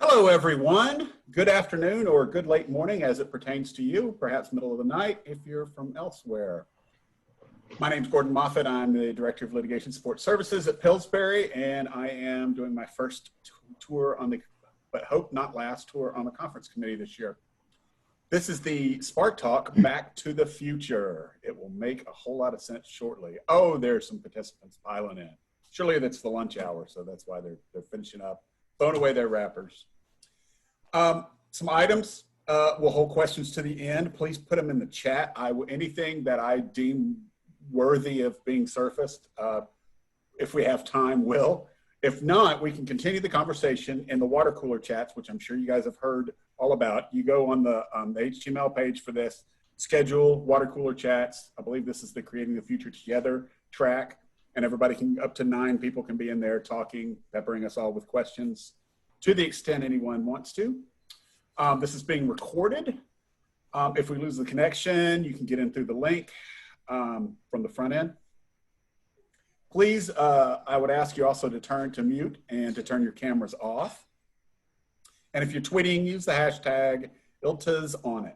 Hello, everyone. Good afternoon or good late morning as it pertains to you, perhaps middle of the night if you're from elsewhere. My name is Gordon Moffitt. I'm the Director of Litigation Support Services at Pillsbury, and I am doing my first tour on the, but hope not last, tour on the conference committee this year. This is the Spark Talk Back to the Future. It will make a whole lot of sense shortly. Oh, there's some participants piling in. Surely that's the lunch hour, so that's why they're finishing up, throwing away their wrappers. Some items, we'll hold questions to the end. Please put them in the chat. Anything that I deem worthy of being surfaced, if we have time, will. If not, we can continue the conversation in the water cooler chats, which I'm sure you guys have heard all about. You go on the HTML page for this, schedule water cooler chats. I believe this is the Creating the Future Together track, and everybody can, up to 9 people can be in there talking, peppering us all with questions to the extent anyone wants to. This is being recorded. If we lose the connection, you can get in through the link from the front end. Please, I would ask you also to turn to mute and to turn your cameras off. And if you're tweeting, use the hashtag ILTA-ON.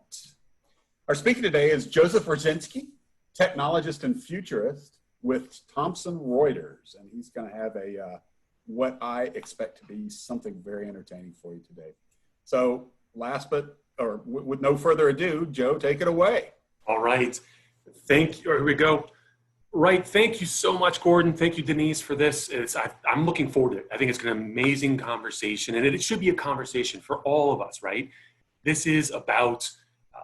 Our speaker today is Joseph Rosinski, technologist and futurist with Thomson Reuters, and he's going to have a what I expect to be something very entertaining for you today. So with no further ado, Joe, take it away. All right. Thank you. Here we go. Right. Thank you so much, Gordon. Thank you, Denise, for this. I'm looking forward to it. I think it's an amazing conversation, and it should be a conversation for all of us, right? This is about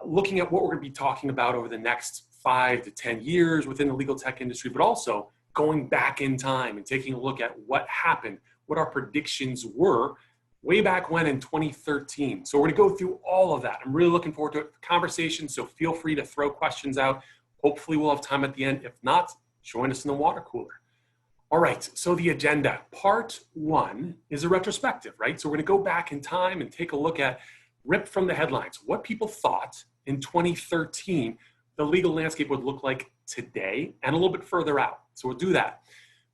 looking at what we're going to be talking about over the next 5 to 10 years within the legal tech industry, but also going back in time and taking a look at what happened, what our predictions were way back when in 2013. So we're going to go through all of that. I'm really looking forward to a conversation, so feel free to throw questions out. Hopefully we'll have time at the end. If not, join us in the water cooler. All right, so the agenda. Part 1 is a retrospective, right? So we're going to go back in time and take a look at, ripped from the headlines, what people thought in 2013 the legal landscape would look like today and a little bit further out. So we'll do that.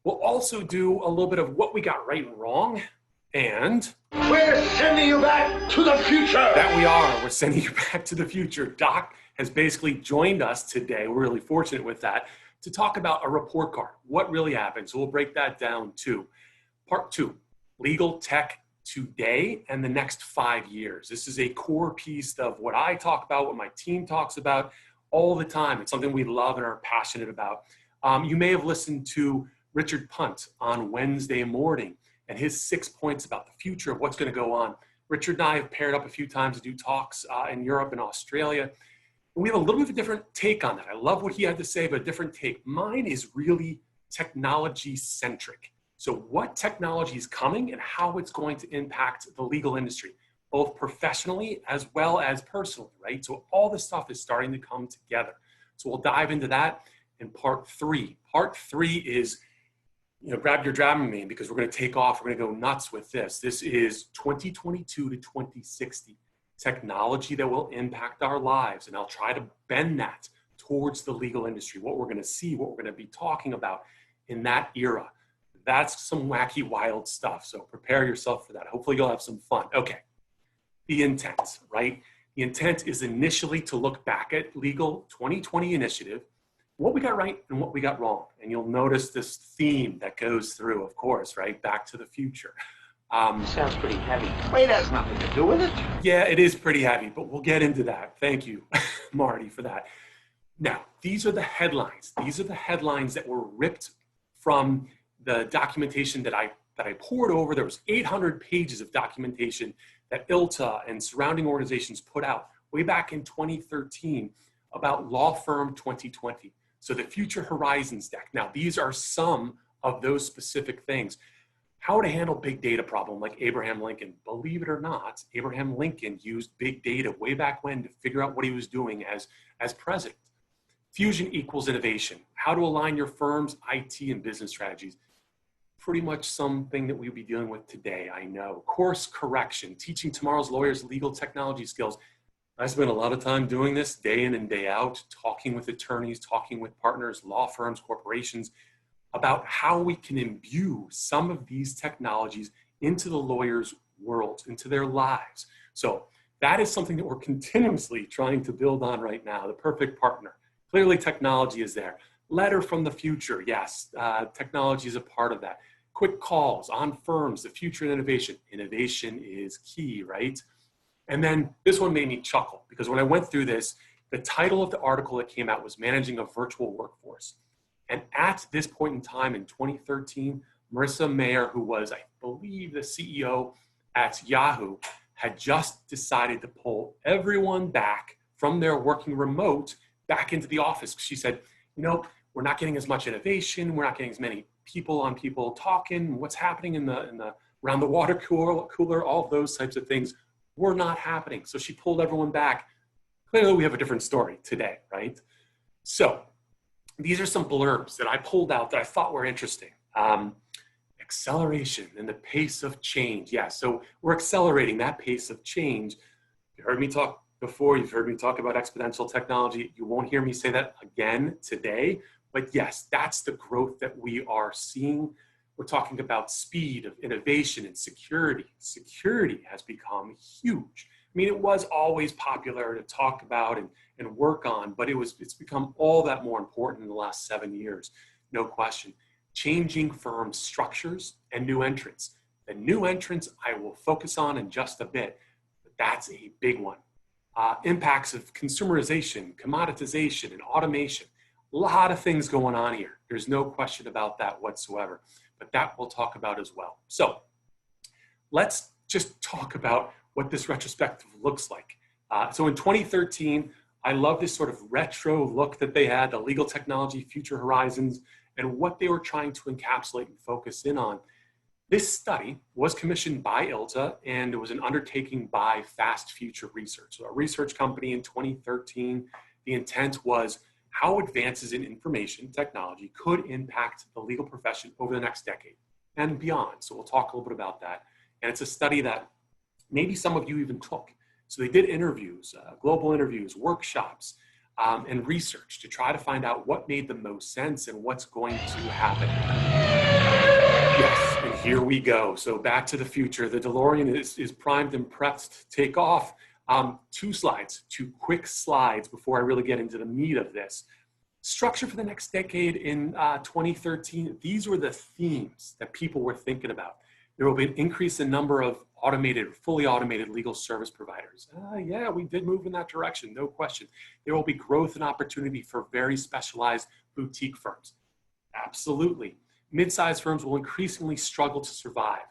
We'll also do a little bit of what we got right and wrong, and we're sending you back to the future. That we are. We're sending you back to the future. Doc has basically joined us today. We're really fortunate with that to talk about a report card. What really happened? So we'll break that down too. Part 2, legal tech today and the next 5 years. This is a core piece of what I talk about, what my team talks about all the time. It's something we love and are passionate about. You may have listened to Richard Punt on Wednesday morning and his 6 points about the future of what's going to go on. Richard and I have paired up a few times to do talks in Europe and Australia. And we have a little bit of a different take on that. I love what he had to say, but a different take. Mine is really technology centric. So what technology is coming and how it's going to impact the legal industry, both professionally as well as personally, right? So all this stuff is starting to come together. So we'll dive into that in part 3. Part 3 is, grab your Dramamine because we're going to take off. We're going to go nuts with this. This is 2022 to 2060, technology that will impact our lives. And I'll try to bend that towards the legal industry, what we're going to see, what we're going to be talking about in that era. That's some wacky, wild stuff. So prepare yourself for that. Hopefully you'll have some fun. Okay. The intent, right? The intent is initially to look back at Legal 2020 initiative, what we got right and what we got wrong. And you'll notice this theme that goes through, of course, right? Back to the future. Sounds pretty heavy. Wait, has nothing to do with it. Yeah, it is pretty heavy, but we'll get into that. Thank you, Marty, for that. Now, these are the headlines. These are the headlines that were ripped from the documentation that I poured over. There was 800 pages of documentation that ILTA and surrounding organizations put out way back in 2013 about Law Firm 2020. So the Future Horizons deck. Now, these are some of those specific things. How to handle big data problem like Abraham Lincoln. Believe it or not, Abraham Lincoln used big data way back when to figure out what he was doing as president. Fusion equals innovation. How to align your firm's IT and business strategies. Pretty much something that we'll be dealing with today, I know. Course correction, teaching tomorrow's lawyers legal technology skills. I spend a lot of time doing this day in and day out, talking with attorneys, talking with partners, law firms, corporations, about how we can imbue some of these technologies into the lawyer's worlds, into their lives. So that is something that we're continuously trying to build on right now, the perfect partner. Clearly, technology is there. Letter from the future, yes, technology is a part of that. Quick calls on firms, the future and innovation. Innovation is key, right? And then this one made me chuckle because when I went through this, the title of the article that came out was Managing a Virtual Workforce. And at this point in time in 2013, Marissa Mayer, who was, I believe, the CEO at Yahoo, had just decided to pull everyone back from their working remote back into the office. She said, you know, we're not getting as much innovation. We're not getting as many people on people talking. What's happening in the around the water cooler, all of those types of things were not happening. So she pulled everyone back. Clearly, we have a different story today, right? So these are some blurbs that I pulled out that I thought were interesting. Acceleration and the pace of change. Yeah, so we're accelerating that pace of change. You heard me talk before, you've heard me talk about exponential technology. You won't hear me say that again today, but yes, that's the growth that we are seeing. We're talking about speed of innovation and security. Security has become huge. I mean, it was always popular to talk about and work on, but it's become all that more important in the last 7 years, no question. Changing firm structures and new entrants. The new entrants I will focus on in just a bit, but that's a big one. Impacts of consumerization, commoditization, and automation. A lot of things going on here. There's no question about that whatsoever, but that we'll talk about as well. So let's just talk about what this retrospective looks like. So in 2013, I love this sort of retro look that they had, the legal technology, future horizons, and what they were trying to encapsulate and focus in on. This study was commissioned by ILTA, and it was an undertaking by Fast Future Research, so a research company in 2013. The intent was how advances in information technology could impact the legal profession over the next decade and beyond. So we'll talk a little bit about that. And it's a study that maybe some of you even took. So they did interviews, global interviews, workshops, and research to try to find out what made the most sense and what's going to happen. Yes, and here we go. So back to the future. The DeLorean is primed and prepped to take off. Two quick slides before I really get into the meat of this. Structure for the next decade in 2013, these were the themes that people were thinking about. There will be an increase in number of fully automated legal service providers. Yeah, we did move in that direction, no question. There will be growth and opportunity for very specialized boutique firms. Absolutely. Mid-sized firms will increasingly struggle to survive.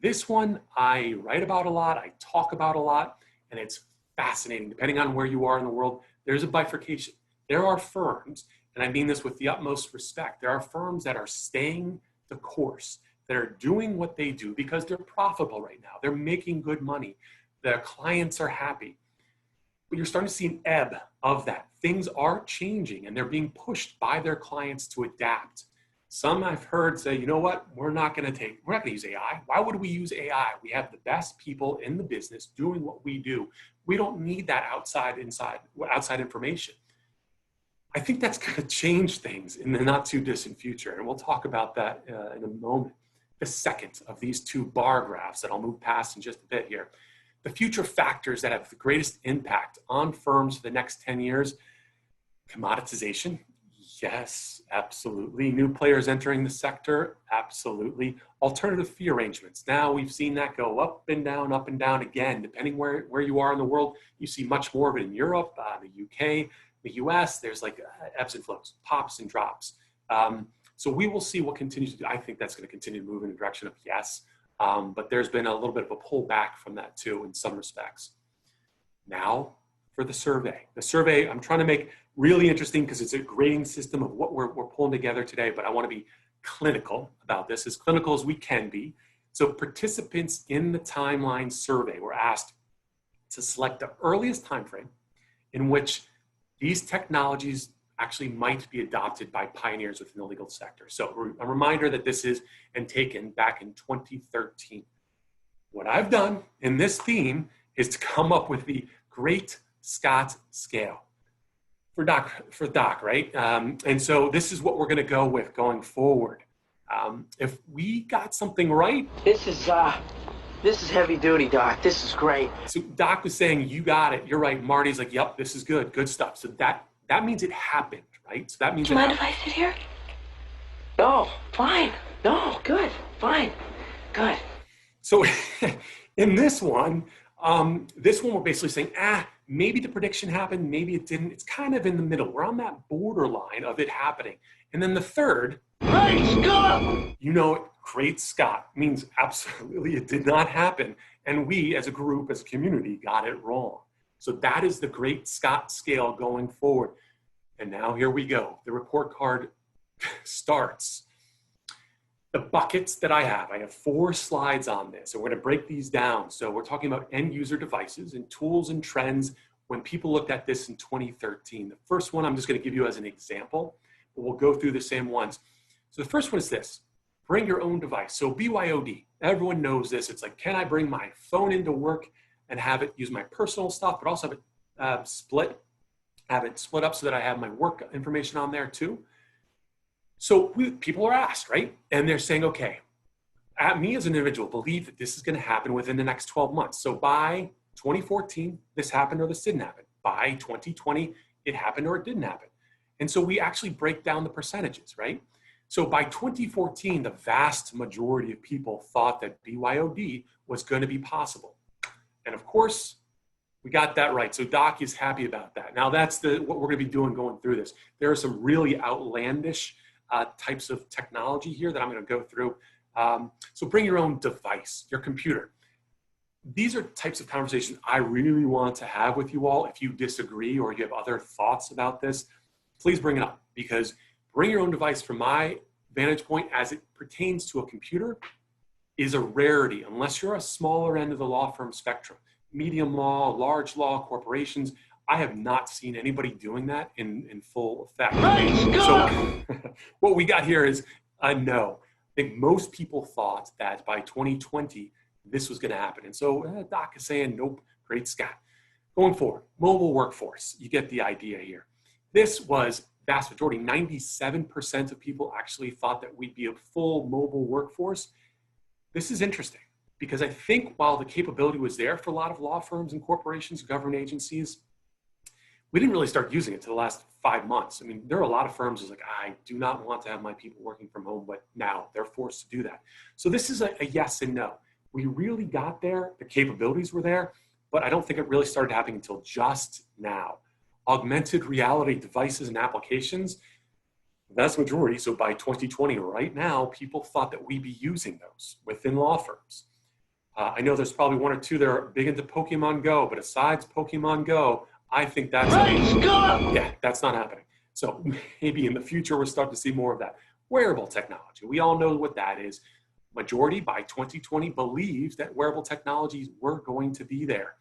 This one I write about a lot, I talk about a lot, and it's fascinating. Depending on where you are in the world, there's a bifurcation. There are firms, and I mean this with the utmost respect, there are firms that are staying the course, that are doing what they do because they're profitable right now. They're making good money. Their clients are happy. But you're starting to see an ebb of that. Things are changing and they're being pushed by their clients to adapt. Some I've heard say, you know what, we're not gonna use AI. Why would we use AI? We have the best people in the business doing what we do. We don't need that outside information. I think that's gonna change things in the not too distant future. And we'll talk about that in a moment. The second of these two bar graphs that I'll move past in just a bit here. The future factors that have the greatest impact on firms for the next 10 years. Commoditization, yes, absolutely. New players entering the sector, absolutely. Alternative fee arrangements. Now we've seen that go up and down again, depending where you are in the world. You see much more of it in Europe, the UK, the US. There's like ebbs and flows, pops and drops. So we will see what continues to do. I think that's going to continue to move in the direction of yes, but there's been a little bit of a pullback from that too in some respects. Now for the survey. The survey I'm trying to make really interesting because it's a grading system of what we're pulling together today, but I want to be clinical about this, as clinical as we can be. So participants in the timeline survey were asked to select the earliest time frame in which these technologies actually might be adopted by pioneers within the legal sector. So a reminder that this is taken back in 2013. What I've done in this theme is to come up with the Great Scott Scale for doc, right? And so this is what we're gonna go with going forward. If we got something right. This is This is heavy duty, Doc. This is great. So Doc was saying, you got it. You're right. Marty's like, yep, this is good. Good stuff. So that means it happened, right? So that means Do you mind if I sit here? No, fine. No, good. Fine. Good. So in this one we're basically saying, maybe the prediction happened, maybe it didn't. It's kind of in the middle. We're on that borderline of it happening. And then the third, Great Scott! you know it, great Scott, means absolutely it did not happen. And we as a group, as a community, got it wrong. So that is the great Scott scale going forward. And now here we go. The report card starts. The buckets that I have 4 slides on this, and we're going to break these down. So we're talking about end user devices and tools and trends when people looked at this in 2013. The first one I'm just going to give you as an example, but we'll go through the same ones. So the first one is this: bring your own device. So BYOD, everyone knows this. It's like, can I bring my phone into work and have it use my personal stuff, but also have it split up so that I have my work information on there too? So people are asked, right? And they're saying, okay, me as an individual believe that this is going to happen within the next 12 months. So by 2014, this happened or this didn't happen. By 2020, it happened or it didn't happen. And so we actually break down the percentages, right? So by 2014, the vast majority of people thought that BYOD was going to be possible. And of course, we got that right. So Doc is happy about that. Now that's what we're going to be doing going through this. There are some really outlandish types of technology here that I'm going to go through. So bring your own device, your computer. These are types of conversations I really want to have with you all. If you disagree or you have other thoughts about this, please bring it up, because bring your own device, from my vantage point as it pertains to a computer, is a rarity unless you're a smaller end of the law firm spectrum. Medium law, large law, corporations. I have not seen anybody doing that in full effect. So what we got here is a no. I think most people thought that by 2020, this was going to happen. And so Doc is saying, nope, great Scott. Going forward, mobile workforce, you get the idea here. This was vast majority, 97% of people actually thought that we'd be a full mobile workforce. This is interesting, because I think while the capability was there for a lot of law firms and corporations, government agencies, we didn't really start using it to the last 5 months. I mean, there are a lot of firms who's like, I do not want to have my people working from home, but now they're forced to do that. So this is a yes and no. We really got there, the capabilities were there, but I don't think it really started happening until just now. Augmented reality devices and applications, the vast majority, so by 2020, right now, people thought that we'd be using those within law firms. I know there's probably 1 or 2 that are big into Pokemon Go, but besides Pokemon Go, I think that's not happening. So maybe in the future, we're starting to see more of that. Wearable technology, we all know what that is. Majority by 2020 believes that wearable technologies were going to be there.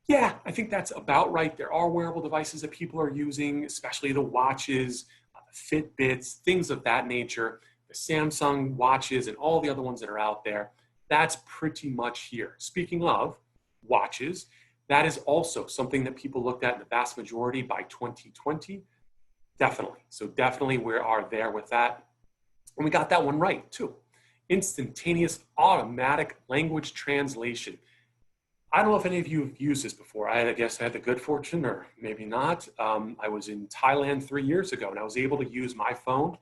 Yeah, I think that's about right. There are wearable devices that people are using, especially the watches, the Fitbits, things of that nature, the Samsung watches and all the other ones that are out there. That's pretty much here. Speaking of watches, that is also something that people looked at in the vast majority by 2020. Definitely. So definitely we are there with that. And we got that one right too. Instantaneous automatic language translation. I don't know if any of you have used this before. I guess I had the good fortune, or maybe not. I was in Thailand 3 years ago, and I was able to use my phone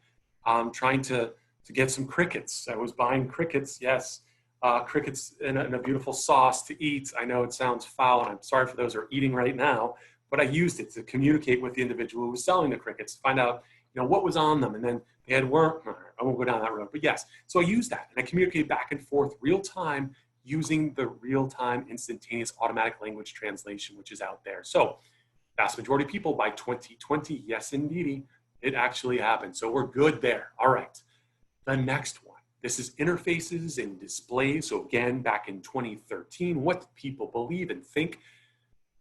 trying to get some crickets. I was buying crickets, yes, crickets in a beautiful sauce to eat. I know it sounds foul, and I'm sorry for those who are eating right now, but I used it to communicate with the individual who was selling the crickets, to find out what was on them, and then they had work. I won't go down that road, but yes. So I used that, and I communicated back and forth real time using the real-time instantaneous automatic language translation, which is out there. So vast majority of people by 2020, yes, indeedy, it actually happened. So we're good there. All right, the next one. This is interfaces and displays. So again, back in 2013, what do people believe and think?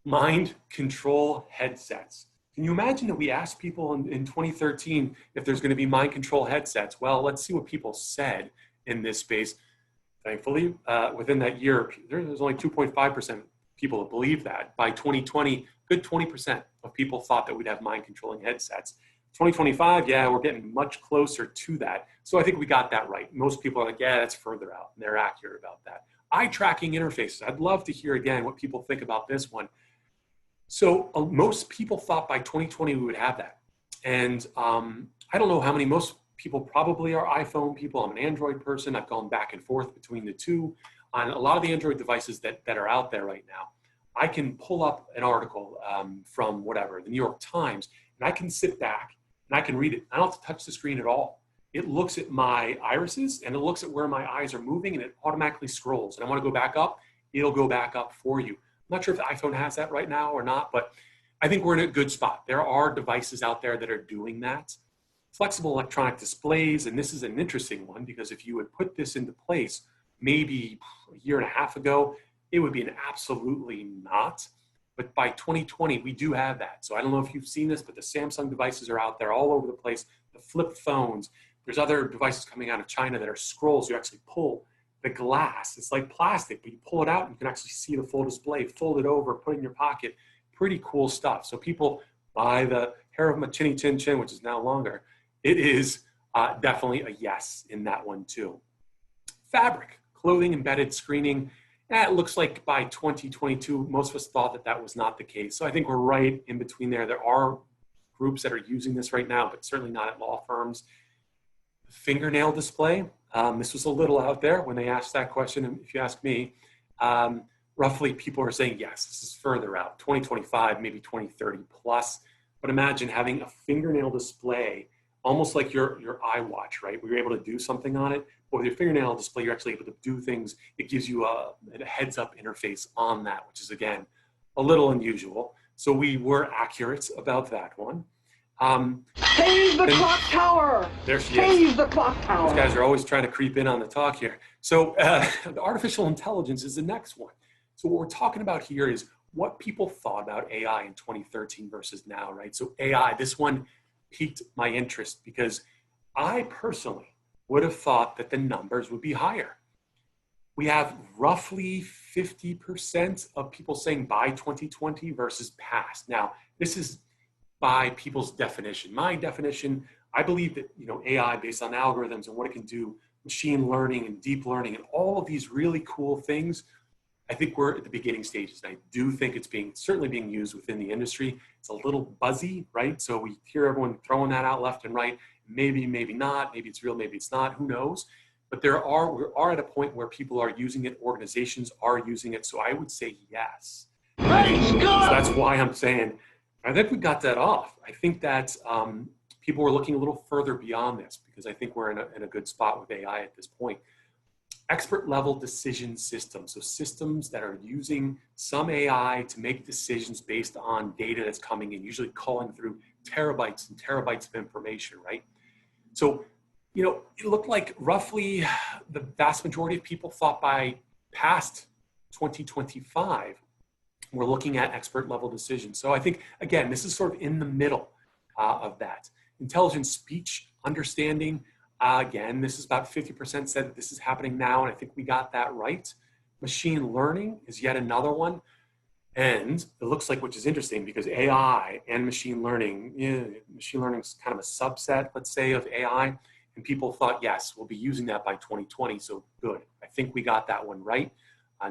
Mind control headsets. Can you imagine that we asked people in 2013 if there's going to be mind control headsets? Well, let's see what people said in this space. Thankfully, within that year, there's only 2.5% people that believe that. By 2020, good 20% of people thought that we'd have mind controlling headsets. 2025, yeah, we're getting much closer to that. So I think we got that right. Most people are like, yeah, that's further out, and they're accurate about that. eye tracking interfaces. I'd love to hear again what people think about this one. So most people thought by 2020 we would have that. And I don't know how many, most people probably are iPhone people. I'm an Android person. I've gone back and forth between the two. On a lot of the Android devices that are out there right now, I can pull up an article from whatever, the New York Times, and I can sit back and I can read it. I don't have to touch the screen at all. It looks at my irises and it looks at where my eyes are moving and it automatically scrolls. And I want to go back up, it'll go back up for you. I'm not sure if the iPhone has that right now or not, but I think we're in a good spot. There are devices out there that are doing that. Flexible electronic displays, and this is an interesting one because if you would put this into place maybe a year and a half ago, it would be an absolutely not. But by 2020, we do have that. So I don't know if you've seen this, but the Samsung devices are out there all over the place. The flip phones, there's other devices coming out of China that are scrolls. You actually pull the glass. It's like plastic, but you pull it out and you can actually see the full display, fold it over, put it in your pocket. Pretty cool stuff. So people buy the hair of my chinny chin chin, which is now longer. It is definitely a yes in that one too. Fabric, clothing, embedded screening. It looks like by 2022, most of us thought that that was not the case. So I think we're right in between there. There are groups that are using this right now, but certainly not at law firms. Fingernail display. This was a little out there when they asked that question. And if you ask me, roughly people are saying, yes, this is further out, 2025, maybe 2030 plus. But imagine having a fingernail display, almost like your iWatch, right? Where you're able to do something on it. But with your fingernail display, you're actually able to do things. It gives you a heads up interface on that, which is, again, a little unusual. So we were accurate about that one. Save the clock tower! There she is. Save the clock tower! These guys are always trying to creep in on the talk here. So the artificial intelligence is the next one. So what we're talking about here is what people thought about AI in 2013 versus now, right? So AI, this one piqued my interest because I personally would have thought that the numbers would be higher. We have roughly 50% of people saying by 2020 versus past. Now, this is by people's definition. My definition, I believe that AI based on algorithms and what it can do, machine learning and deep learning and all of these really cool things, I think we're at the beginning stages. And I do think it's certainly being used within the industry. It's a little buzzy, right? So we hear everyone throwing that out left and right. Maybe, maybe not. Maybe it's real, maybe it's not. Who knows? But we are at a point where people are using it. Organizations are using it. So I would say yes. So that's why I'm saying, I think we got that off. I think that people are looking a little further beyond this because I think we're in a good spot with AI at this point. Expert level decision systems. So systems that are using some AI to make decisions based on data that's coming in, usually calling through terabytes and terabytes of information, right? So, it looked like roughly the vast majority of people thought by past 2025, we're looking at expert level decisions. So I think, again, this is sort of in the middle of that. Intelligent speech understanding, again, this is about 50% said that this is happening now, and I think we got that right. Machine learning is yet another one. And it looks like, which is interesting because AI and machine learning is kind of a subset, let's say, of AI. And people thought, yes, we'll be using that by 2020. So good. I think we got that one right.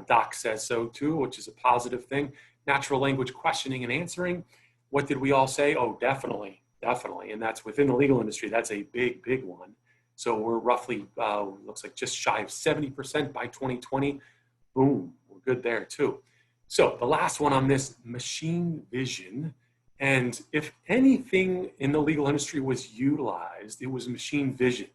Doc says so too, which is a positive thing. Natural language questioning and answering. What did we all say? Oh, definitely, definitely. And that's within the legal industry. That's a big, big one. So we're roughly, looks like just shy of 70% by 2020. Boom, we're good there too. So the last one on this, machine vision. And if anything in the legal industry was utilized, it was machine vision.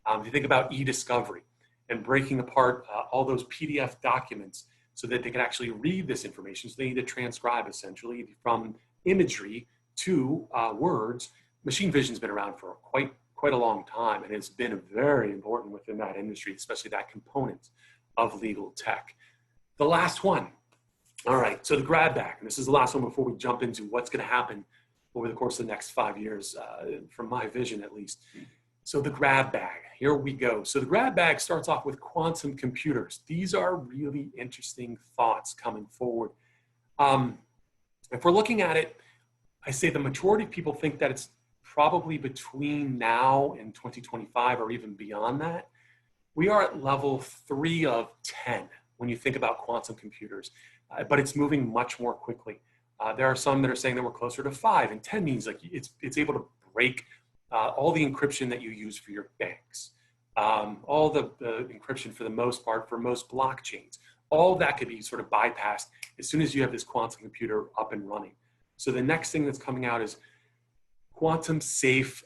If you think about e-discovery and breaking apart all those PDF documents so that they can actually read this information. So they need to transcribe essentially from imagery to words. Machine vision's been around for quite a long time, and it's been very important within that industry, especially that component of legal tech. The last one. All right, so the grab bag, and this is the last one before we jump into what's going to happen over the course of the next 5 years, from my vision at least. So the grab bag, here we go. So the grab bag starts off with quantum computers. These are really interesting thoughts coming forward. If we're looking at it, I say the majority of people think that it's probably between now and 2025 or even beyond that. We are at level 3 of 10 when you think about quantum computers, but it's moving much more quickly. There are some that are saying that we're closer to 5, and 10 means like it's able to break all the encryption that you use for your banks, all the encryption for the most part for most blockchains. All that could be sort of bypassed as soon as you have this quantum computer up and running. So the next thing that's coming out is quantum safe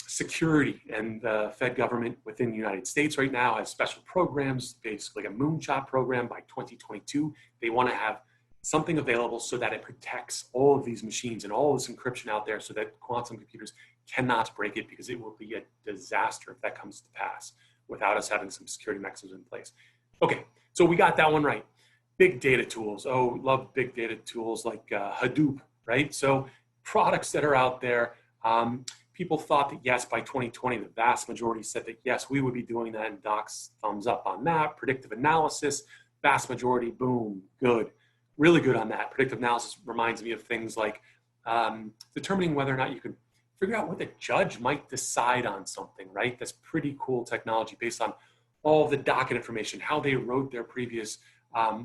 security, and the Fed government within the United States right now has special programs, basically a moonshot program. By 2022. They want to have something available so that it protects all of these machines and all this encryption out there so that quantum computers cannot break it, because it will be a disaster if that comes to pass without us having some security mechanisms in place. Okay, so we got that one right. Big data tools. Oh, love big data tools like Hadoop, right? So products that are out there. People thought that yes, by 2020, the vast majority said that yes, we would be doing that, and Doc's thumbs up on that. Predictive analysis, vast majority, boom, good. Really good on that. Predictive analysis reminds me of things like determining whether or not you can figure out what the judge might decide on something, right? That's pretty cool technology based on all the docket information, how they wrote their previous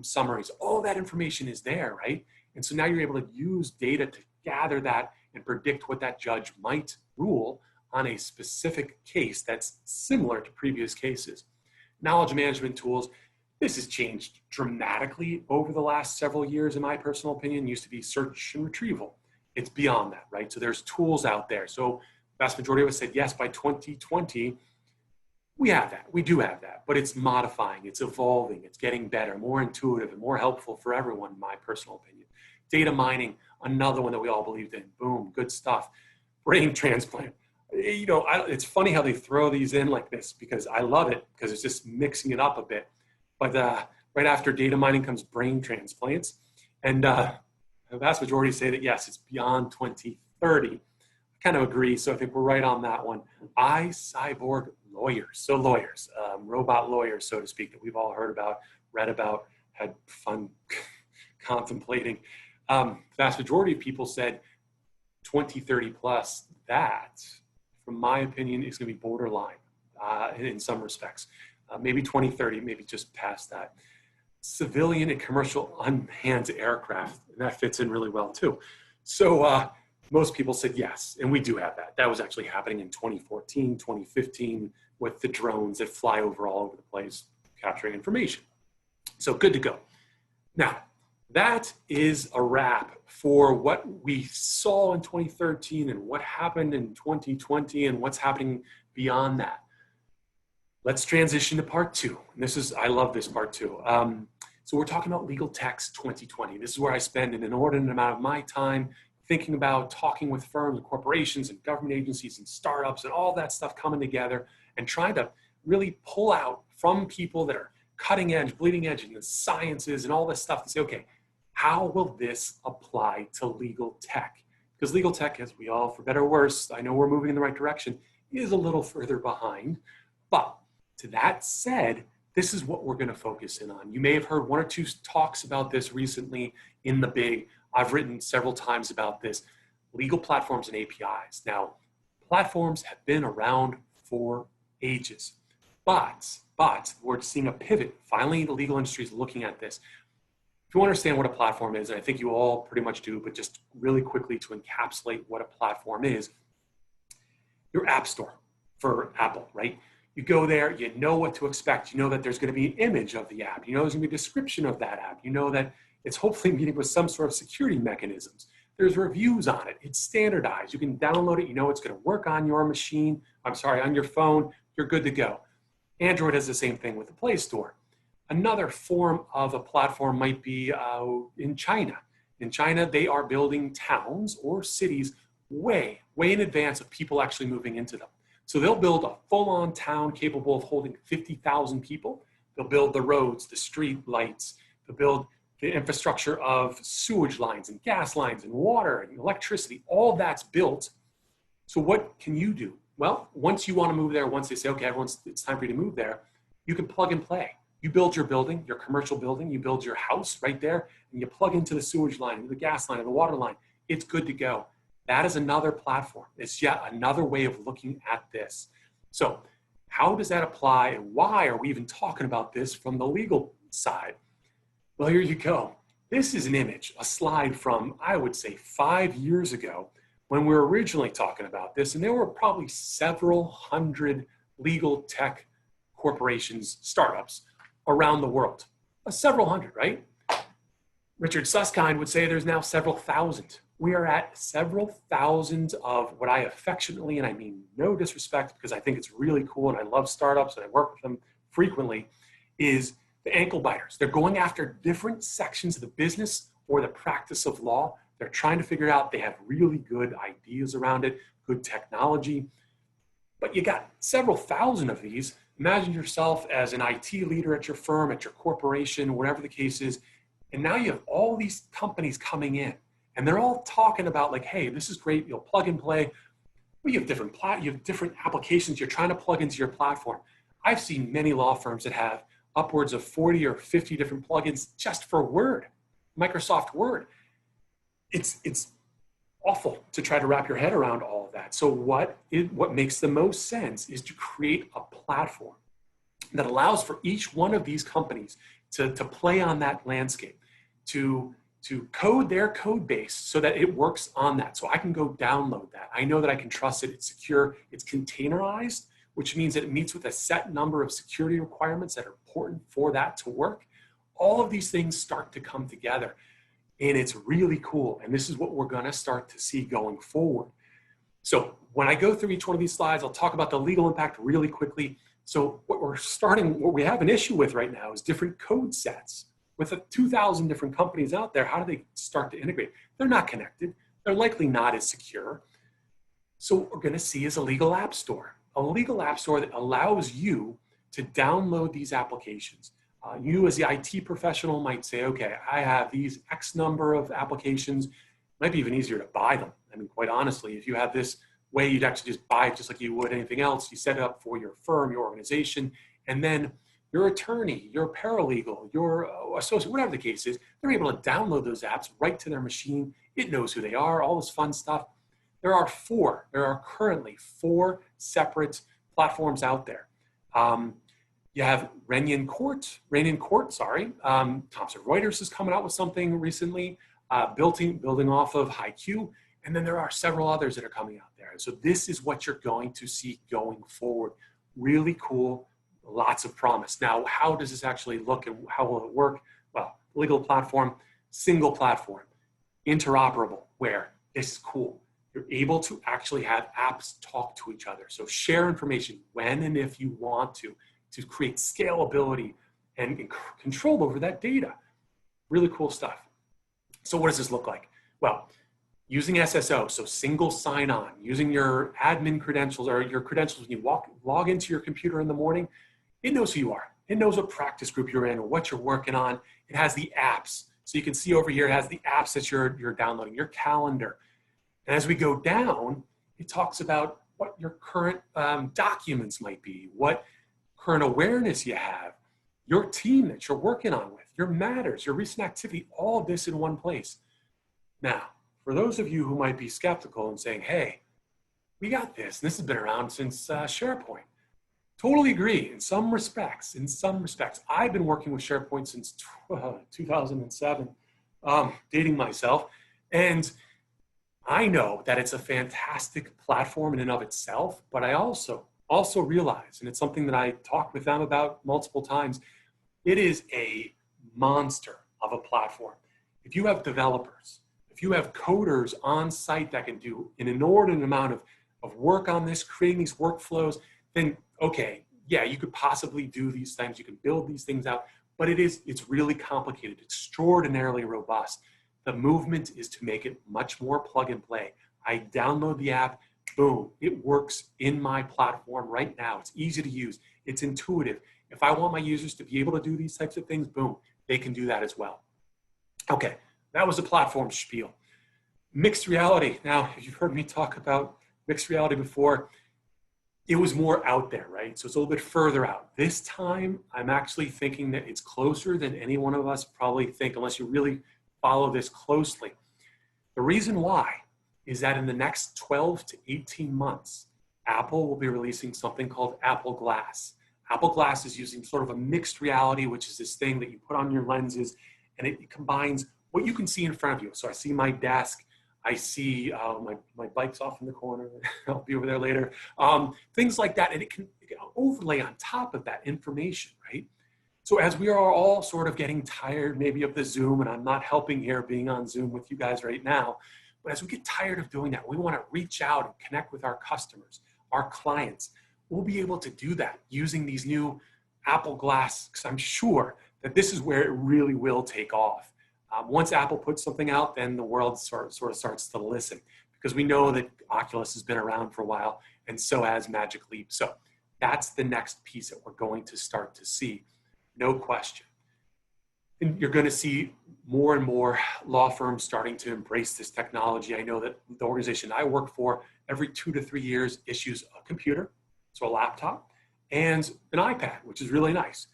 summaries. All that information is there, right? And so now you're able to use data to gather that and predict what that judge might rule on a specific case that's similar to previous cases. Knowledge management tools. This has changed dramatically over the last several years, in my personal opinion. It used to be search and retrieval. It's beyond that, right? So there's tools out there. So vast majority of us said, yes, by 2020, we have that. We do have that, but it's modifying, it's evolving, it's getting better, more intuitive, and more helpful for everyone, in my personal opinion. Data mining, another one that we all believed in. Boom, good stuff. Brain transplant. You know, it's funny how they throw these in like this, because I love it, because it's just mixing it up a bit. But right after data mining comes brain transplants. And the vast majority say that, yes, it's beyond 2030. I kind of agree. So I think we're right on that one. Cyborg lawyers. So lawyers, robot lawyers, so to speak, that we've all heard about, read about, had fun contemplating. Vast majority of people said 2030 plus. That, from my opinion, is going to be borderline in some respects. Maybe 2030, maybe just past that. Civilian and commercial unmanned aircraft, and that fits in really well too. So most people said yes, and we do have that. That was actually happening in 2014, 2015 with the drones that fly over all over the place, capturing information. So good to go. Now, that is a wrap for what we saw in 2013 and what happened in 2020 and what's happening beyond that. Let's transition to part 2. And I love this part 2. So we're talking about LegalTech 2020. This is where I spend an inordinate amount of my time thinking about talking with firms and corporations and government agencies and startups and all that stuff coming together and trying to really pull out from people that are cutting edge, bleeding edge in the sciences and all this stuff to say, okay, how will this apply to legal tech? Because legal tech, as we all, for better or worse, I know we're moving in the right direction, is a little further behind. But to that said, this is what we're going to focus in on. You may have heard 1 or 2 talks about this recently in the big. I've written several times about this. Legal platforms and APIs. Now, platforms have been around for ages, but we're seeing a pivot. Finally, the legal industry is looking at this. If you understand what a platform is, and I think you all pretty much do, but just really quickly to encapsulate what a platform is, your app store for Apple, right? You go there, you know what to expect. You know that there's going to be an image of the app. You know there's going to be a description of that app. You know that it's hopefully meeting with some sort of security mechanisms. There's reviews on it. It's standardized. You can download it. You know it's going to work on your machine. On your phone. You're good to go. Android has the same thing with the Play Store. Another form of a platform might be in China. In China, they are building towns or cities way in advance of people actually moving into them. So they'll build a full-on town capable of holding 50,000 people. They'll build the roads, the street lights. They'll build the infrastructure of sewage lines and gas lines and water and electricity. All that's built. So what can you do? Well, once you want to move there, once they say, okay, it's time for you to move there, you can plug and play. You build your building, your commercial building, you build your house right there, and you plug into the sewage line, the gas line, and the water line. It's good to go. That is another platform. It's yet another way of looking at this. So how does that apply, and why are we even talking about this from the legal side. Well, here you go. This is an image, a slide from, I would say, 5 years ago when we were originally talking about this, and there were probably several hundred legal tech corporations, startups around the world. Several hundred, right? Richard Susskind would say there's now several thousand. We are at several thousand of what I affectionately, and I mean no disrespect because I think it's really cool and I love startups and I work with them frequently, is the ankle biters. They're going after different sections of the business or the practice of law. They're trying to figure out, they have really good ideas around it, good technology, but you got several thousand of these. Imagine yourself as an IT leader at your firm, at your corporation, whatever the case is, and now you have all these companies coming in, and they're all talking about like, hey, this is great, you'll plug and play. Well, you have different applications you're trying to plug into your platform. I've seen many law firms that have upwards of 40 or 50 different plugins just for Word, Microsoft Word. It's awful to try to wrap your head around all of that. So what makes the most sense is to create a platform that allows for each one of these companies to play on that landscape, to code their code base so that it works on that. So I can go download that. I know that I can trust it, it's secure, it's containerized, which means that it meets with a set number of security requirements that are important for that to work. All of these things start to come together, and it's really cool. And this is what we're gonna start to see going forward. So when I go through each one of these slides, I'll talk about the legal impact really quickly. So what we have an issue with right now is different code sets. With 2,000 different companies out there, how do they start to integrate? They're not connected. They're likely not as secure. So what we're gonna see is a legal app store that allows you to download these applications. You as the IT professional might say, okay, I have these X number of applications. It might be even easier to buy them. I mean, quite honestly, if you have this way, you'd actually just buy it just like you would anything else. You set it up for your firm, your organization, and then your attorney, your paralegal, your associate, whatever the case is, they're able to download those apps right to their machine. It knows who they are, all this fun stuff. There are currently four separate platforms out there. You have Thomson Reuters is coming out with something recently, building off of HiQ, and then there are several others that are coming out there. So this is what you're going to see going forward. Really cool, lots of promise. Now, how does this actually look and how will it work? Well, legal platform, single platform, interoperable, where this is cool. You're able to actually have apps talk to each other. So share information when and if you want to create scalability and control over that data. Really cool stuff. So what does this look like? Well, using SSO, so single sign-on, using your admin credentials or your credentials when you log into your computer in the morning, it knows who you are. It knows what practice group you're in or what you're working on. It has the apps. So you can see over here, it has the apps that you're downloading, your calendar. And as we go down, it talks about what your current documents might be, what current awareness you have, your team that you're working on with, your matters, your recent activity, all of this in one place. Now, for those of you who might be skeptical and saying, hey, we got this, and this has been around since SharePoint. Totally agree in some respects. I've been working with SharePoint since 2007, dating myself. And I know that it's a fantastic platform in and of itself, but I also realize, and it's something that I talked with them about multiple times, it is a monster of a platform. If you have developers, if you have coders on site that can do an inordinate amount of work on this, creating these workflows, then okay, yeah, you could possibly do these things, you can build these things out, but it's really complicated, extraordinarily robust. The movement is to make it much more plug and play. I download the app, boom, it works in my platform right now. It's easy to use, it's intuitive. If I want my users to be able to do these types of things, boom, they can do that as well. Okay, that was the platform spiel. Mixed reality. Now, if you've heard me talk about mixed reality before, it was more out there, right? So it's a little bit further out. This time, I'm actually thinking that it's closer than any one of us probably think, unless you really follow this closely. The reason why is that in the next 12 to 18 months, Apple will be releasing something called Apple Glass. Apple Glass is using sort of a mixed reality, which is this thing that you put on your lenses, and it combines what you can see in front of you. So I see my desk, I see my bike's off in the corner. I'll be over there later. Things like that, and it can overlay on top of that information, right? So as we are all sort of getting tired maybe of the Zoom, and I'm not helping here being on Zoom with you guys right now, but as we get tired of doing that, we want to reach out and connect with our customers, our clients. We'll be able to do that using these new Apple Glass, because I'm sure that this is where it really will take off. Once Apple puts something out, then the world sort of starts to listen, because we know that Oculus has been around for a while, and so has Magic Leap. So that's the next piece that we're going to start to see, no question. And you're going to see more and more law firms starting to embrace this technology. I know that the organization I work for, every 2 to 3 years issues a computer, so a laptop, and an iPad, which is really nice.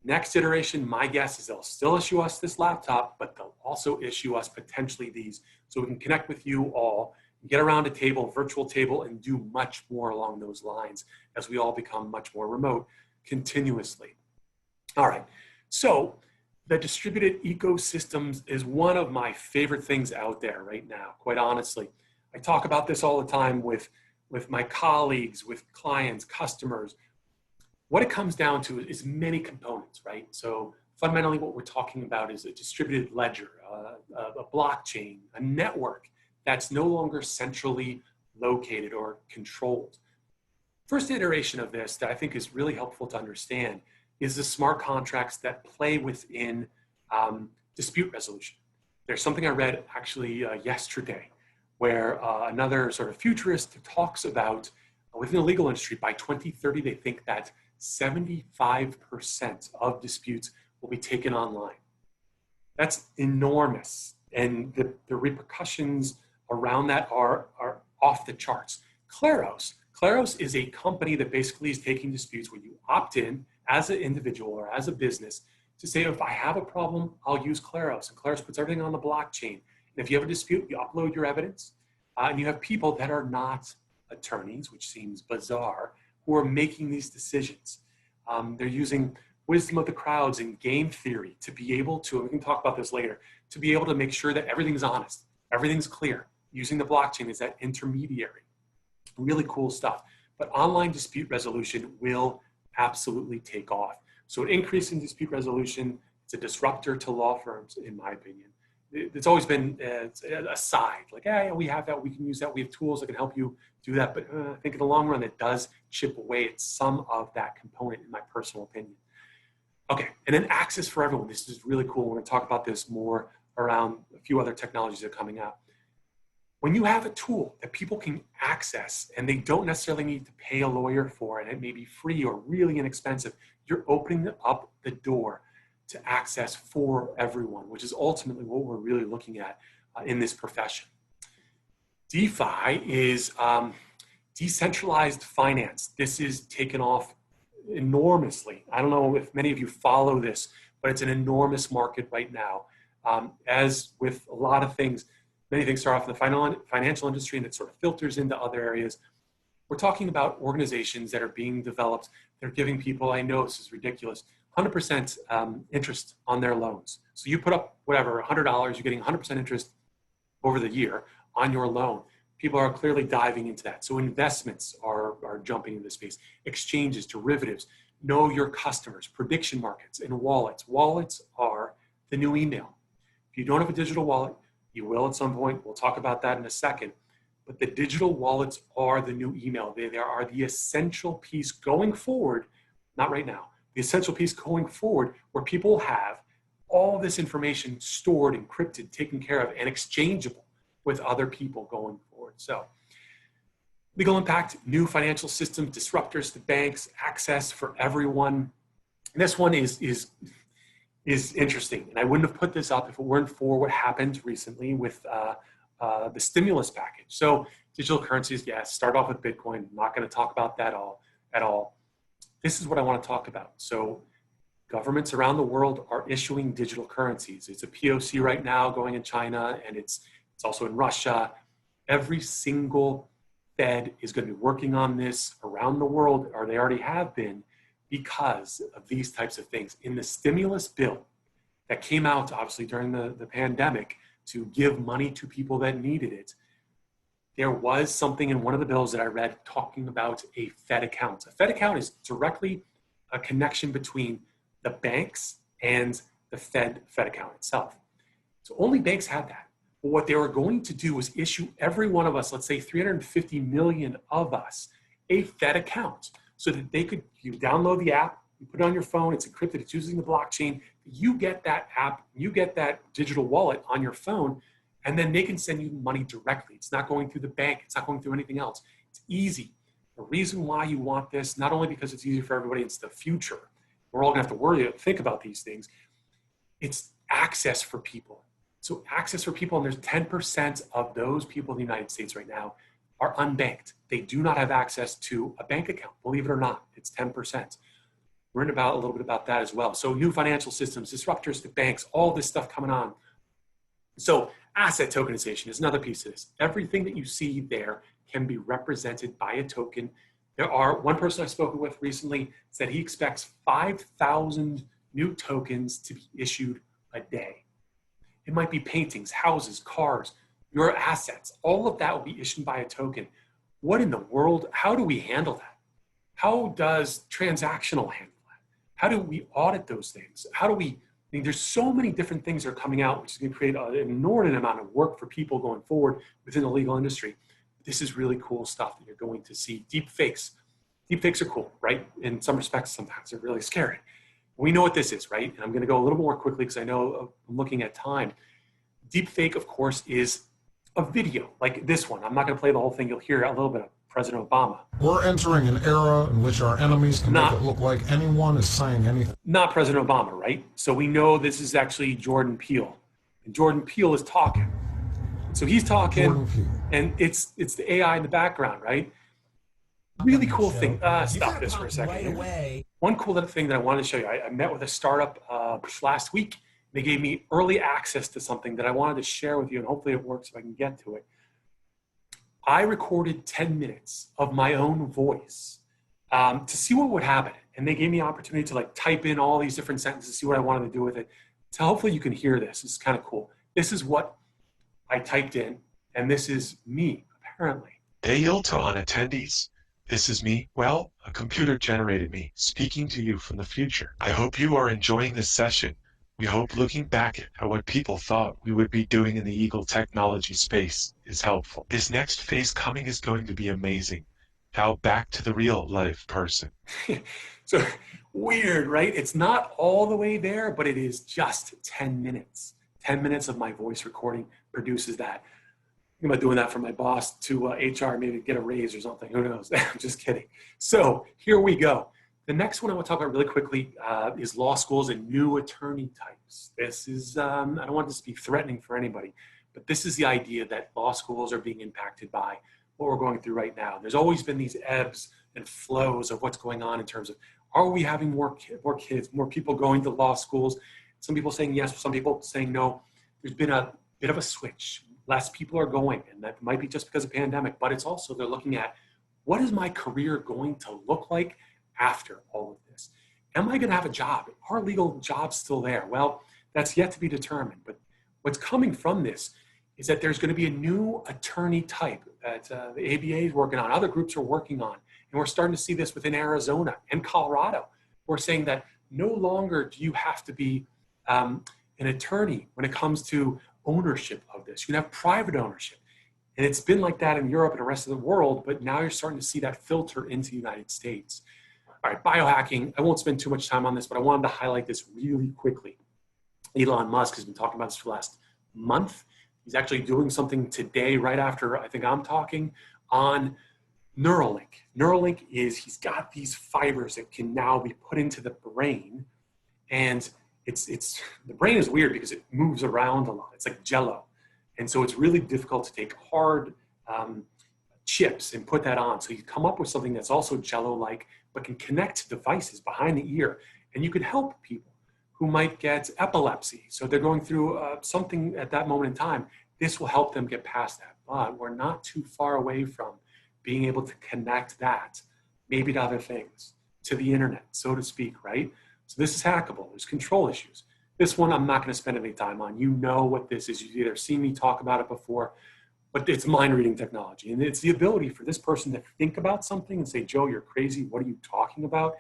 Next iteration, my guess is they'll still issue us this laptop, but they'll also issue us potentially these, so we can connect with you all, get around a table, virtual table, and do much more along those lines as we all become much more remote continuously. All right, so the distributed ecosystems is one of my favorite things out there right now, quite honestly. I talk about this all the time with my colleagues, with clients, customers. What it comes down to is many components, right? So fundamentally what we're talking about is a distributed ledger, a blockchain, a network that's no longer centrally located or controlled. First iteration of this that I think is really helpful to understand is the smart contracts that play within dispute resolution. There's something I read actually yesterday where another sort of futurist talks about within the legal industry, by 2030, they think that 75% of disputes will be taken online. That's enormous. And the repercussions around that are off the charts. Claros is a company that basically is taking disputes where you opt in as an individual or as a business to say, if I have a problem, I'll use Claros. And Claros puts everything on the blockchain. And if you have a dispute, you upload your evidence. And you have people that are not attorneys, which seems bizarre, who are making these decisions. They're using wisdom of the crowds and game theory to be able to, and we can talk about this later, to be able to make sure that everything's honest, everything's clear, using the blockchain as that intermediary. Really cool stuff. But online dispute resolution will absolutely take off. So an increase in dispute resolution, it's a disruptor to law firms, in my opinion. It's always been a side, like, yeah, we have that, we can use that, we have tools that can help you do that. But I think in the long run, it does chip away at some of that component, in my personal opinion. Okay, and then access for everyone. This is really cool. We're going to talk about this more around a few other technologies that are coming out. When you have a tool that people can access and they don't necessarily need to pay a lawyer for, and it may be free or really inexpensive, you're opening up the door to access for everyone, which is ultimately what we're really looking at in this profession. DeFi is decentralized finance. This is taken off enormously. I don't know if many of you follow this, but it's an enormous market right now. As with a lot of things, many things start off in the financial industry and it sort of filters into other areas. We're talking about organizations that are being developed. They're giving people, I know this is ridiculous, 100% interest on their loans. So you put up whatever, $100, you're getting 100% interest over the year on your loan. People are clearly diving into that. So investments are jumping into the space. Exchanges, derivatives, know your customers, prediction markets, and wallets. Wallets are the new email. If you don't have a digital wallet, you will at some point. We'll talk about that in a second. But the digital wallets are the new email. They are the essential piece going forward, not right now, the essential piece going forward where people have all this information stored, encrypted, taken care of, and exchangeable with other people going forward. So legal impact, new financial systems, disruptors to banks, access for everyone. And this one is interesting. And I wouldn't have put this up if it weren't for what happened recently with the stimulus package. So digital currencies, yes, start off with Bitcoin. I'm not going to talk about that at all. This is what I want to talk about. So governments around the world are issuing digital currencies. It's a POC right now going in China, and it's also in Russia. Every single Fed is going to be working on this around the world, or they already have been, because of these types of things. In the stimulus bill that came out, obviously, during the pandemic to give money to people that needed it, there was something in one of the bills that I read talking about a Fed account. A Fed account is directly a connection between the banks and the Fed account itself. So only banks had that. But what they were going to do was issue every one of us, let's say 350 million of us, a Fed account so that they could, you download the app, you put it on your phone, it's encrypted, it's using the blockchain, you get that app, you get that digital wallet on your phone, and then they can send you money directly. It's not going through the bank, it's not going through anything else. It's easy. The reason why you want this, not only because it's easy for everybody, it's the future. We're all gonna have to think about these things. It's access for people. So access for people, and there's 10% of those people in the United States right now are unbanked. They do not have access to a bank account, believe it or not, it's 10%. We're in about a little bit about that as well. So new financial systems, disruptors to banks, all this stuff coming on. So asset tokenization is another piece of this. Everything that you see there can be represented by a token. One person I've spoken with recently said he expects 5,000 new tokens to be issued a day. It might be paintings, houses, cars, your assets. All of that will be issued by a token. What in the world, how do we handle that? How does transactional handle that? How do we audit those things? There's so many different things that are coming out, which is going to create an inordinate amount of work for people going forward within the legal industry. This is really cool stuff that you're going to see. Deep fakes. Deep fakes are cool, right? In some respects, sometimes they're really scary. We know what this is, right? And I'm going to go a little more quickly because I know I'm looking at time. Deep fake, of course, is a video like this one. I'm not going to play the whole thing. You'll hear a little bit of President Obama. We're entering an era in which our enemies can make it look like anyone is saying anything. Not President Obama, right? So we know this is actually Jordan Peele. And Jordan Peele is talking. So he's talking, and it's the AI in the background, right? Really cool thing. Stop this for a second. Right away. One cool little thing that I wanted to show you. I met with a startup last week. They gave me early access to something that I wanted to share with you, and hopefully it works if I can get to it. I recorded 10 minutes of my own voice to see what would happen. And they gave me the opportunity to type in all these different sentences, see what I wanted to do with it. So hopefully you can hear this. It's kind of cool. This is what I typed in, and this is me, apparently. Hey, ILTA-ON attendees. This is me, well, a computer generated me, speaking to you from the future. I hope you are enjoying this session. We hope looking back at what people thought we would be doing in the Eagle-Technology space is helpful. This next phase coming is going to be amazing. Now back to the real life person. So weird, right? It's not all the way there, but it is just 10 minutes. 10 minutes of my voice recording produces that. I'm about doing that for my boss to HR, maybe get a raise or something. Who knows? I'm just kidding. So here we go. The next one I want to talk about really quickly is law schools and new attorney types. This is, I don't want this to be threatening for anybody, but this is the idea that law schools are being impacted by what we're going through right now. There's always been these ebbs and flows of what's going on in terms of, are we having more kids, more people going to law schools? Some people saying yes, some people saying no. There's been a bit of a switch. Less people are going, and that might be just because of pandemic, but it's also they're looking at, what is my career going to look like after all of this? Am I going to have a job? Are legal jobs still there? Well, that's yet to be determined. But what's coming from this is that there's going to be a new attorney type that the ABA is working on, other groups are working on. And we're starting to see this within Arizona and Colorado. We're saying that no longer do you have to be an attorney when it comes to ownership of this. You can have private ownership. And it's been like that in Europe and the rest of the world, but now you're starting to see that filter into the United States. All right, biohacking. I won't spend too much time on this, but I wanted to highlight this really quickly. Elon Musk has been talking about this for the last month. He's actually doing something today, right after I think I'm talking, on Neuralink. Neuralink is, he's got these fibers that can now be put into the brain, and the brain is weird because it moves around a lot. It's like Jello. And so it's really difficult to take hard chips and put that on. So you come up with something that's also Jello-like, but can connect to devices behind the ear. And you can help people who might get epilepsy. So they're going through something at that moment in time. This will help them get past that. But we're not too far away from being able to connect that maybe to other things. to the internet, so to speak, right? So this is hackable. There's control issues. This one I'm not going to spend any time on. You know what this is. You've either seen me talk about it before, but it's mind reading technology. And it's the ability for this person to think about something and say, Joe, you're crazy. What are you talking about?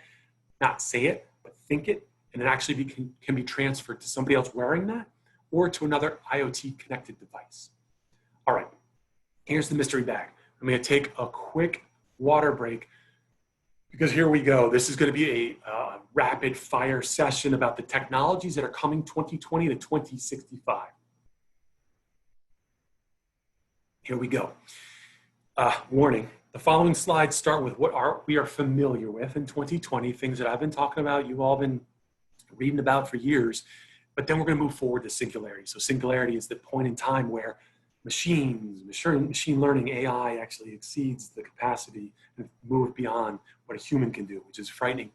Not say it, but think it. And it actually can be transferred to somebody else wearing that or to another IoT connected device. All right, here's the mystery bag. I'm going to take a quick water break because here we go. This is going to be a rapid fire session about the technologies that are coming 2020 to 2065. Here we go. Warning, the following slides start with what we are familiar with in 2020, things that I've been talking about, you've all been reading about for years, but then we're going to move forward to Singularity. So Singularity is the point in time where machine learning, AI actually exceeds the capacity and move beyond what a human can do, which is frightening,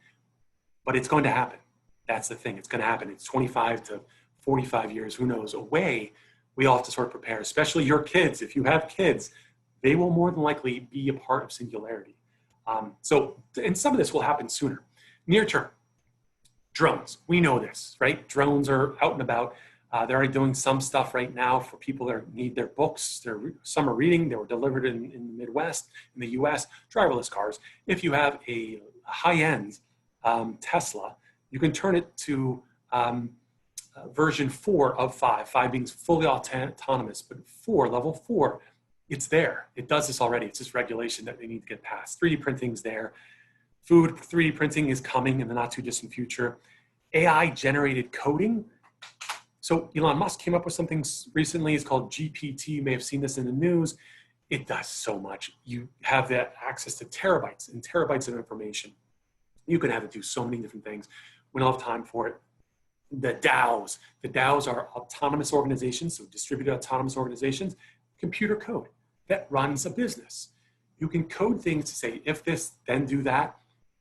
but it's going to happen. That's the thing, it's going to happen. It's 25 to 45 years, who knows, away. We all have to sort of prepare, especially your kids. If you have kids, they will more than likely be a part of Singularity. And some of this will happen sooner. Near term, drones, we know this, right? Drones are out and about. They're already doing some stuff right now for people that need their books, their summer reading. They were delivered in the Midwest, in the US, driverless cars. If you have a high-end Tesla, you can turn it to version 4 of 5 being fully autonomous, but level 4, it's there. It does this already. It's just regulation that they need to get past. 3D printing's there. Food 3D printing is coming in the not too distant future. AI generated coding. So Elon Musk came up with something recently. It's called GPT. You may have seen this in the news. It does so much. You have that access to terabytes and terabytes of information. You can have it do so many different things. We don't have time for it. The DAOs are autonomous organizations, so distributed autonomous organizations, computer code that runs a business. You can code things to say, if this, then do that.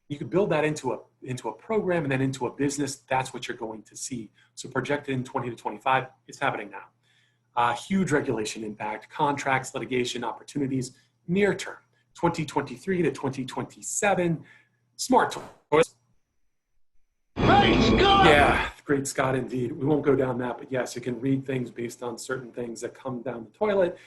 You can build that into a program and then into a business. That's what you're going to see. So projected in 20 to 25, it's happening now. Huge regulation impact, contracts, litigation, opportunities, near term, 2023 to 2027, smart toys. Great Scott! Yeah, great Scott indeed. We won't go down that, but yes, it can read things based on certain things that come down the toilet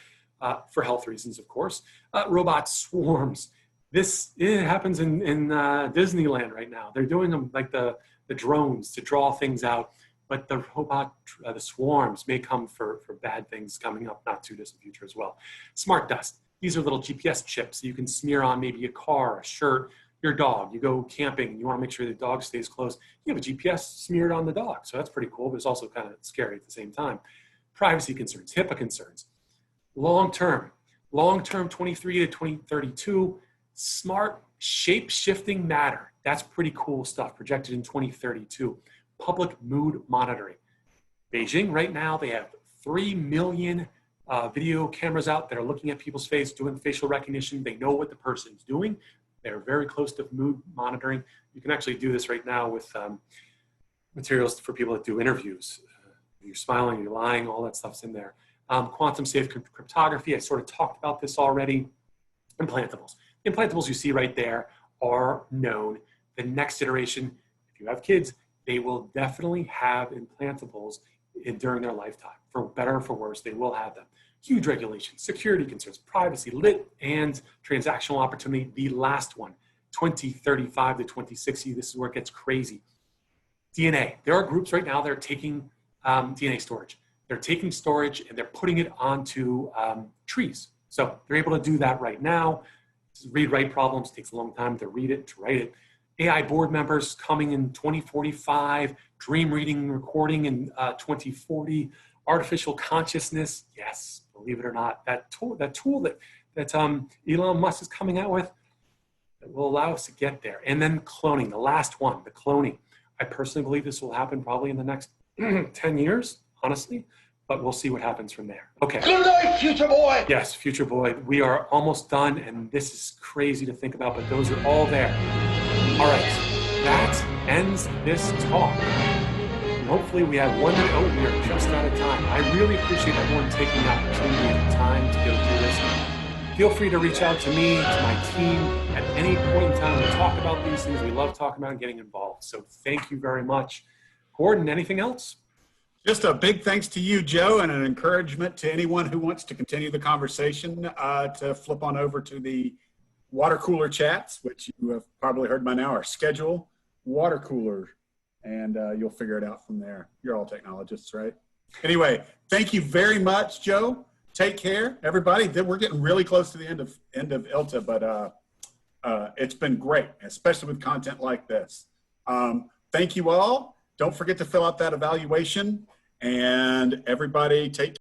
for health reasons, of course. Robot swarms. It happens in Disneyland right now. They're doing them like the drones to draw things out, but the swarms may come for bad things coming up, not too distant future as well. Smart dust. These are little GPS chips you can smear on maybe a car, a shirt, your dog. You go camping, you want to make sure the dog stays close. You have a GPS smeared on the dog. So that's pretty cool, but it's also kind of scary at the same time. Privacy concerns, HIPAA concerns. Long-term 23 to 2032, smart shape-shifting matter. That's pretty cool stuff, projected in 2032. Public mood monitoring. Beijing right now, they have 3 million video cameras out that are looking at people's face, doing facial recognition. They know what the person's doing. They're very close to mood monitoring. You can actually do this right now with materials for people that do interviews. You're smiling, you're lying, all that stuff's in there. Quantum safe cryptography, I sort of talked about this already. Implantables. Implantables you see right there are known. The next iteration, if you have kids, they will definitely have implantables during their lifetime. For better or for worse, they will have them. Huge regulations, security concerns, privacy, lit, and transactional opportunity. The last one, 2035 to 2060, this is where it gets crazy. DNA. There are groups right now that are taking DNA storage. They're taking storage and they're putting it onto trees. So they're able to do that right now. Read-write problems, takes a long time to read it, to write it. AI board members coming in 2045, dream reading and recording in 2040, artificial consciousness, yes, believe it or not, that tool that Elon Musk is coming out with that will allow us to get there. And then cloning, the last one, the cloning. I personally believe this will happen probably in the next 10 years, honestly, but we'll see what happens from there. Okay. Good night, future boy! Yes, future boy. We are almost done, and this is crazy to think about, but those are all there. All right, that ends this talk. And hopefully we have 1 minute. Oh, we are just out of time. I really appreciate everyone taking the opportunity and the time to go through this. Feel free to reach out to me, to my team at any point in time to talk about these things. We love talking about and getting involved. So thank you very much. Gordon, anything else? Just a big thanks to you, Joe, and an encouragement to anyone who wants to continue the conversation to flip on over to the water cooler chats, which you have probably heard by now, are schedule water cooler, and you'll figure it out from there. You're all technologists, right? Anyway, thank you very much, Joe. Take care, everybody. We're getting really close to the end of ILTA, but it's been great, especially with content like this. Thank you all. Don't forget to fill out that evaluation, and everybody take